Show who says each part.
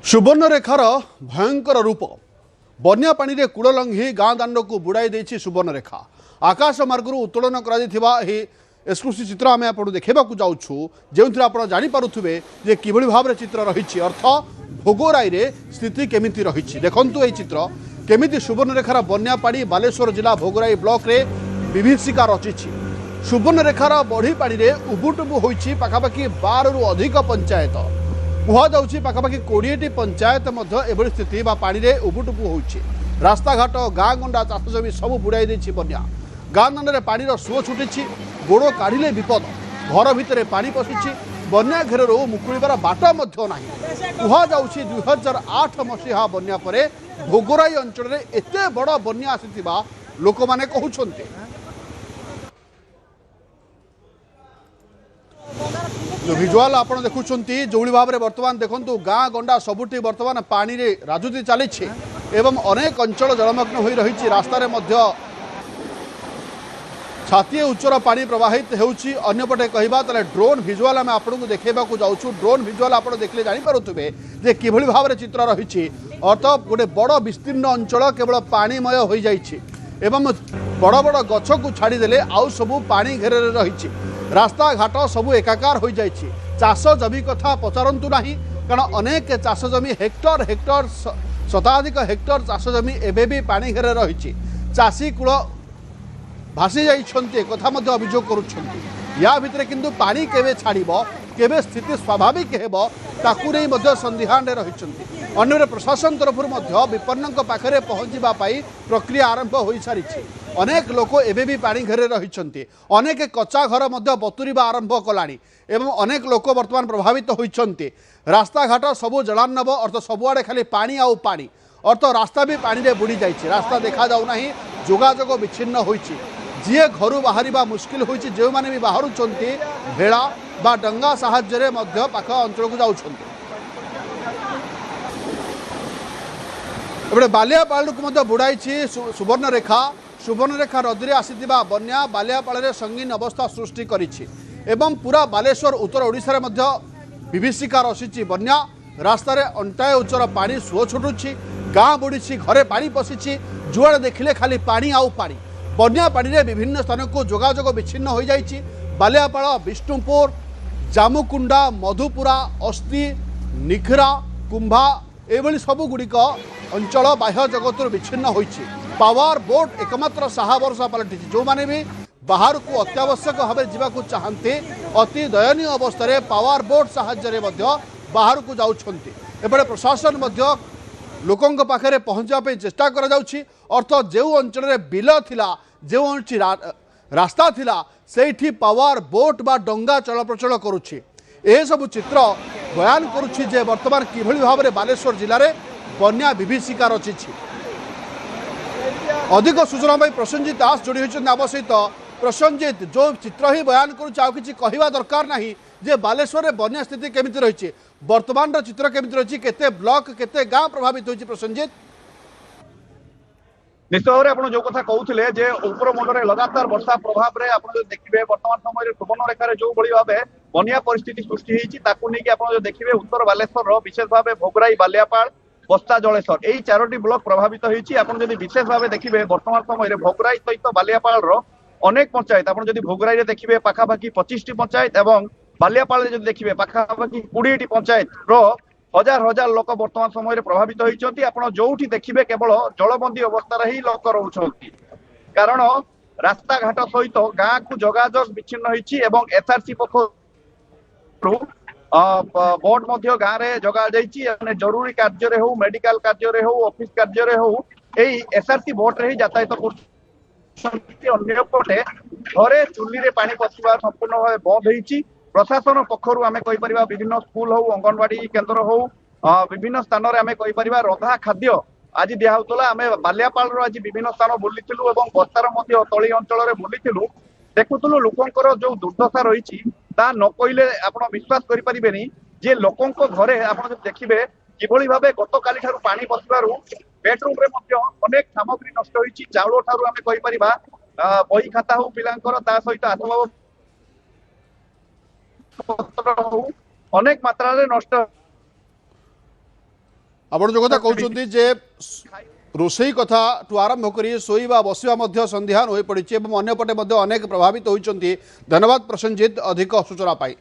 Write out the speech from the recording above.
Speaker 1: सुवर्णरेखार भयंकर रूप बन्या पानी रे कूल लंघी गाँ दांड को बुड़ाई देछि सुवर्णरेखा। आकाश मार्गरू उत्तोलन एक्सक्लूसिव चित्र आम आप देखा जाऊँ जो आप जापे जे किभली भाव चित्र रही अर्थ भोगोराई रे स्थिति केमिति रही देखंतु ए चित्र केमिति सुवर्णरेखार बन्या पानी बालेश्वर जिला भोगोराई ब्लॉक रे विभीषिका रचिछि। सुवर्णरेखार बढ़ी पानी रे उबुटुबु होइछि पाखापाखि 12 रु अधिक पंचायत कहुच्छी पाखापाखि 20टी पंचायत एभली स्थिति पानी रे उबुटुबु होइछि। रास्ताघाट गाँ गंडा चाष जमी सब बुड़ाई देछि बन्या। गाँ दांडे पानी सुओ छुटी गोड़ काढ़िले विपद घर भितर पानी पशिछि बन्या घेररू मुकुलिबार बाट नाही। कहुच्छी 2008 मसीहा बन्या परे भोगोराई अंचल में एते बड़ बन्या आसिथिबा लोक माने कहउछन्ते। जो विजुआल आप देखुंट जो भाव में बर्तमान देखु गाँ गंडा सबुठी बर्तमान पानी रे राजनीति चली एवं अनेक अंचल जलमग्न हो रही रास्तार छातीए उच्चर पानी प्रवाहित होउछि। अन्यपटे कहबा तले ड्रोन विजुआल आम आपको देखा जाऊँ। ड्रोन विजुआल आप देखले जानीपारे जे किभली भाव में चित्र रही अर्थ गोटे बड़ विस्तीर्ण अंचल केवल पानीमय हो जाइछि एवं बड़ बड़ गछ को छाड़ीदे आउ सबू पानी घेर रही रास्ता घाट सबू एकाकार हो जाइछि। चाष जमी कथा पचारंतु नाही कारण अनेक चाष जमी हेक्टर हेक्टर शताधिक हेक्टर चाष जमी एबे भी पानी घेर रही चाषी कूल भासी जाइछन्ते कथा मध्य अभियोग करुछन्ते। या भितरे किंतु पानी केबे छाड़िबो केबे स्थिति स्वाभाविक हेबो ताकू नै मध्य संदिहान रहिछन्ते। अन्य प्रशासन तरफ विपन्नक पाखरे पहुँचवा प्रक्रिया आरंभ हो सारी अनेक लोक एबे भी पानी घेरे रही अनेक कच्चा घर बतुरीबा आरंभ कलानी एवं अनेक लोक वर्तमान प्रभावित होइछन्ते। रास्ता घाट सबू जलार्णव अर्थ सबुआड़े खाली पानी आउ पानी अर्थ रास्ता भी पानी रे बुड़ी जाइछि। रास्ता देखा जाऊ नाही जोगाजोग विच्छिन्न होइछि। जी घर बाहर मुस्किल होइछि जो माने भी बाहरुचन्ते भेड़ा बा डंगा साहाय्य मध्य पाख अंचल को जाउछन्ते। एबे बालियापाल को बुड़ाई सुवर्णरेखा सुवर्णरेखा नदी में आसीथिबा बन्या बालियापाल संगीन अवस्था सृष्टि करिछि एवं पूरा बालेश्वर उत्तर ओडिशा रे विभीषिका रचिछि बन्या। रास्तार अंटाए उच्चर पानी सुओ छुटुछि गाँ बुड़ी घरे पानी पशिछि जुआड़े देखिले खाली पानी आउ पानी बन्या पानी रे विभिन्न स्थान को जोगाजोग विच्छिन्न हो जाइछि। बालियापाल विष्णुपुर जामुकुंडा मधुपुरा अस्ति निखरा कुंभा एभली सबु गुड़िक अंचल बाह्य जगत विच्छिन्न होइछि। पावर बोट एकमात्र साहा भरसा पलटि जो माने भी बाहर को अत्यावश्यक भाव जावाक चाहते अति दयनीय अवस्था रे पावर बोट साहाय्य बाहर को जाउछन्ति। एबे प्रशासन लोकों पाखे पहुँचापी चेष्टा करा जाउछि। अर्थ जो अंचल रे बिल थिला जो रास्ता थिला सेठी पावर बोट बा डंगा चलप्रचल करुछि। ए सब चित्र बयान करुछि जे वर्तमान किभली भाव में बालेश्वर जिले में बन्या विभीषिका रचिछि। अधिक सूचना प्रसन्नजित दास जोड़ी होइछन्ति आम सहित। प्रसन्नजित जो चित्र ही बयान करुछि आ किछि कहिबा दरकार नाही जे बालेश्वर में बन्या स्थिति केमिति रहिछि वर्तमान चित्र केमिति रहिछि केते ब्लॉक केते गाँ प्रभावित होइछि। प्रसन्नजित
Speaker 2: निश्चित भाव में जो कथा कहते जे उपर मुंडे लगातार वर्षा प्रभाव में आप देखिए वर्तमान समय सुवर्णरेखार जो भाव बन्या परिस्थिति सृष्टि होती देखिए उत्तर बालेश्वर विशेष भाव भोगराई बालियापाल बस्ता जलेश्वर यही 4टी ब्लॉक प्रभावित होती विशेष भाव देखिए वर्तमान समय भोगराई सहित बालियापाल अनेक पंचायत आप भोगराई देखिए पाखापाखि 25टी पंचायत और बालियापाल देखिए पाखापाखि 20टी पंचायत हजार हजार लोक वर्तमान समय प्रभावित होती। आपड़ जो देखिए केवल जलबंदी अवस्था ही लोक रोच कारण रास्ता घाट सहित गाँ को जोगाजोग विच्छिन्न होती एसआरसी पक्ष बोट गाँव में जगा जरूरी कार्य हो मेडिकल कार्य हो ऑफिस कार्य हो यही एसआरसी बोट रे ही यातायात करपटे घरे चुली रे पानी पशिबा संपूर्ण भाव बंद होती। प्रशासन पक्षर आम कहीपर विभिन्न स्कूल हो अंगनवाड़ी केन्द्र हो विभिन्न स्थान में आम कहीपर रंधा खाद्य आज दिहला आम बालियापाल आज विभिन्न स्थान बुलीलु और बस्तार तली अंचल बुलीलु देखुलु लोकंर जो दुर्दशा रही न कहले आप विश्वास करें जे लोकों घरे आप देखिए किभली भाव गत काली ठारू पानी पशिबारु बेडरूम रे अनेक सामग्री नष्ट होती चाउल ठारू आम कहीपर बही खाता हो पिलांकर ता सहित आसबाब अनेक मात्रा नष्ट
Speaker 1: आपण जो कथा कहते जे रोषई कथा ठू आरंभ कर शोवा बसवा संध्यान हो पड़ी और अंपटे अनेक प्रभावित होती। धन्यवाद प्रसन्नजित अधिक सूचना पाई।